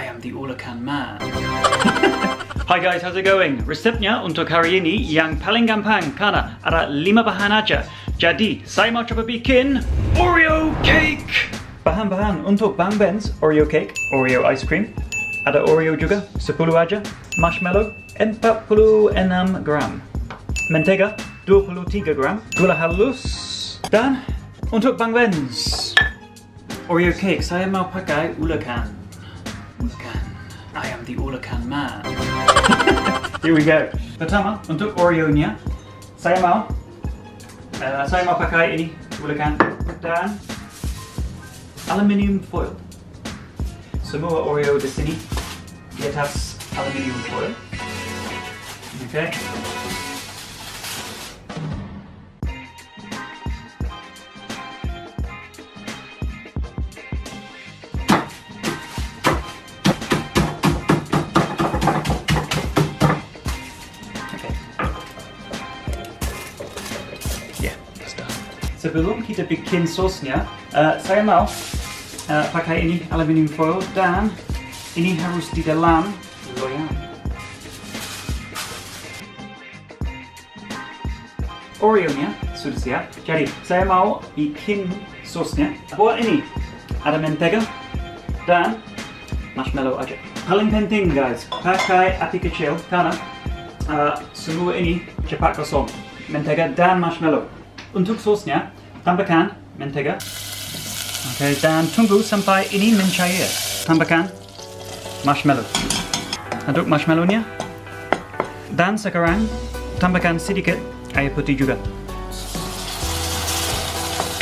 I am the all-I-can man. Hi guys, how's it going? Resepnya untuk hari ini yang paling gampang karena ada 5 bahan aja. Jadi, saya mau coba bikin Oreo Cake. Bahan-bahan untuk Bang Ben's Oreo Cake, Oreo ice cream. Ada Oreo juga, 10 aja. Marshmallow, 46 gram. Mentega, 23 gram. Gula halus. Dan untuk Bang Ben's Oreo Cake, saya mau pakai all-I-can. I am the all-I-can man. Here we go. Pertama, untuk Oreo-nya, saya mau pakai ini all-I-can dan aluminium foil. Semua Oreo di sini di atas aluminium foil. Okay. Sebelum kita bikin sosnya, saya mau pakai ini aluminium foil dan ini harus di dalam loyang. Oreo-nya sudah siap, jadi saya mau bikin sosnya. Buat ini ada mentega dan marshmallow aja. Paling penting guys, pakai api kecil karena semua ini cepat gosong. Mentega dan marshmallow. Untuk sosnya, tambahkan mentega. Oke, dan tunggu sampai ini mencair. Tambahkan marshmallow. Aduk marshmallownya. Dan sekarang, tambahkan sedikit air putih juga.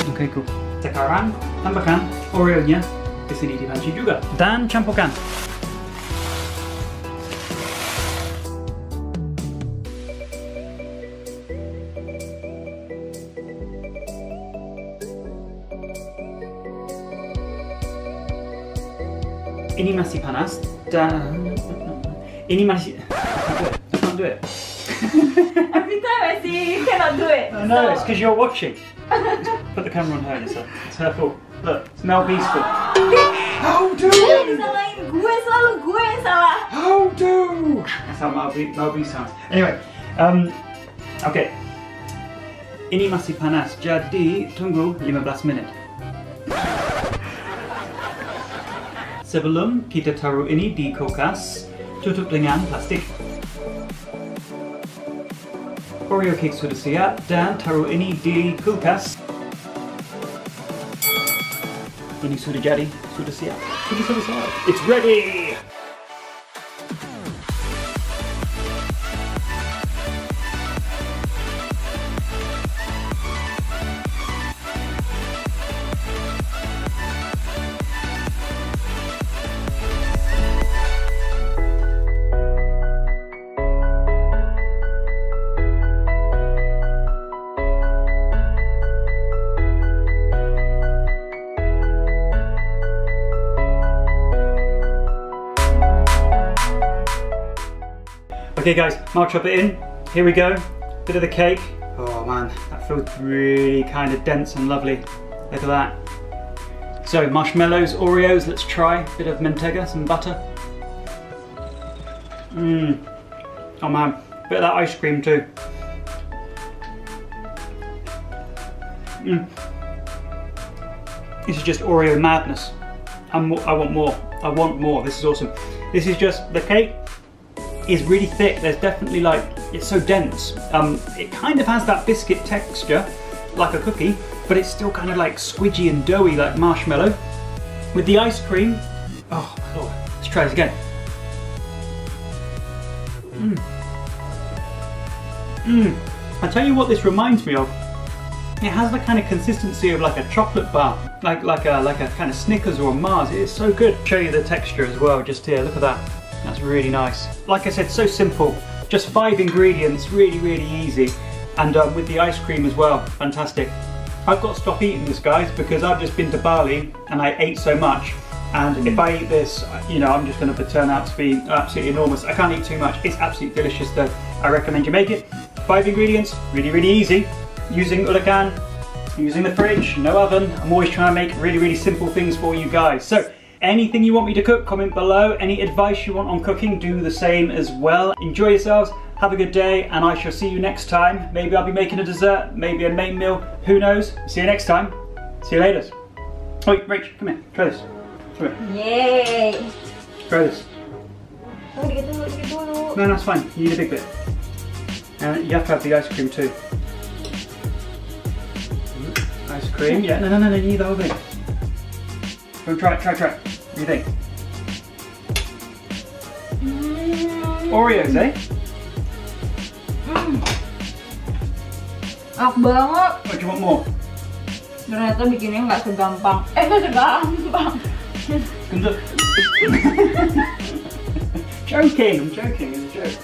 Oke, cool. Sekarang, tambahkan Oreo-nya di sini dipanci juga. Dan campurkan. Ini masih panas dan ini masih. I can't do it. Every time I see you cannot do it. No, it's because you're watching. Put the camera on her, it's her fault. Look, smell peaceful. How do? Disalahin gue, selalu gue yang salah. How do? That's how Malby sounds. Anyway, okay. Ini masih panas, jadi tunggu 15 menit. Sebelum kita taruh ini di kulkas, tutup dengan plastik. Oreo cake sudah siap dan taruh ini di kulkas. Ini sudah jadi, sudah siap, sudah selesai. It's ready! Okay guys, I'll chop it in. Here we go. Bit of the cake. Oh man, that feels really kind of dense and lovely. Look at that. So marshmallows, Oreos, let's try. Bit of mentega, some butter. Oh man, bit of that ice cream too. This is just Oreo madness. I want more. I want more. This is awesome. This is just the cake. Is really thick. There's definitely like, it's so dense. It kind of has that biscuit texture, like a cookie, but it's still kind of like squidgy and doughy like marshmallow. With the ice cream, oh my lord, let's try this again. I tell you what this reminds me of. It has the kind of consistency of like a chocolate bar, like a kind of Snickers or a Mars. It is so good. I'll show you the texture as well, just here, look at that. That's really nice. Like I said, so simple. Just 5 ingredients, really easy. And with the ice cream as well, fantastic. I've got to stop eating this guys because I've just been to Bali and I ate so much. And if I eat this, you know, I'm just going to turn out to be absolutely enormous. I can't eat too much. It's absolutely delicious though. I recommend you make it. 5 ingredients, really easy. Using all-I-can, using the fridge, no oven. I'm always trying to make really simple things for you guys. So Anything you want me to cook, comment below. Any advice you want on cooking, do the same as well. Enjoy yourselves, have a good day, and I shall see you next time. Maybe I'll be making a dessert, maybe a main meal, who knows? See you next time. See you later. Oh, wait, Rach, come here, try this. Come here. Yay! Try this. Oh, dikit dulu. No, that's fine. You need a big bit. And you have to have the ice cream too. Ice cream, yeah, no, you need the whole thing. Go try it. What do you think? Oreos, eh? Enak banget. What do you want more? Ternyata bikinnya nggak segampang. Nggak segampang. Untuk. Joking, I'm joking, it's a joke.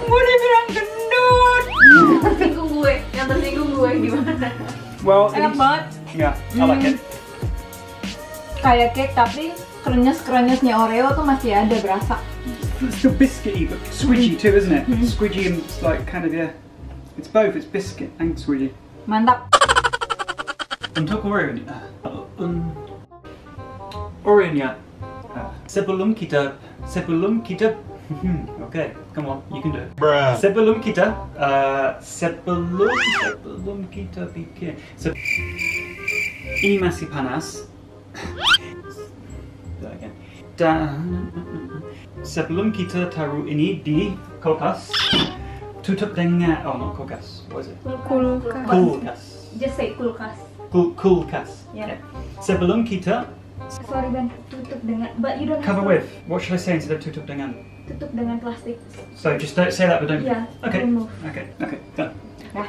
Gue dibilang gendut. Yang tersinggung gue gimana? Well, Enak banget. Yeah, I like it. Kayak cake tapi krenyes-krenyesnya Oreo tuh masih ada berasa. It's still biscuity, but squidgy too, isn't it? Squidgy and like kind of, yeah. It's both, it's biscuit and squidgy. Mantap. Untuk Oreo ni. Oreo ni. Sebelum kita. Okay, come on, you can do it. Bruh. Sebelum kita bikin. Ini masih panas. Sebelum kita taruh ini di kulkas, tutup dengan kulkas. What is it? Kulkas. Just say kulkas. Kulkas. Yeah. Okay. Sebelum kita Sorry Ben, tutup dengan. But you don't. cover with. What should I say instead of tutup dengan? Tutup dengan plastik. So just don't say that, but don't. Yeah. Okay. Don't move. Okay. Done. Dah.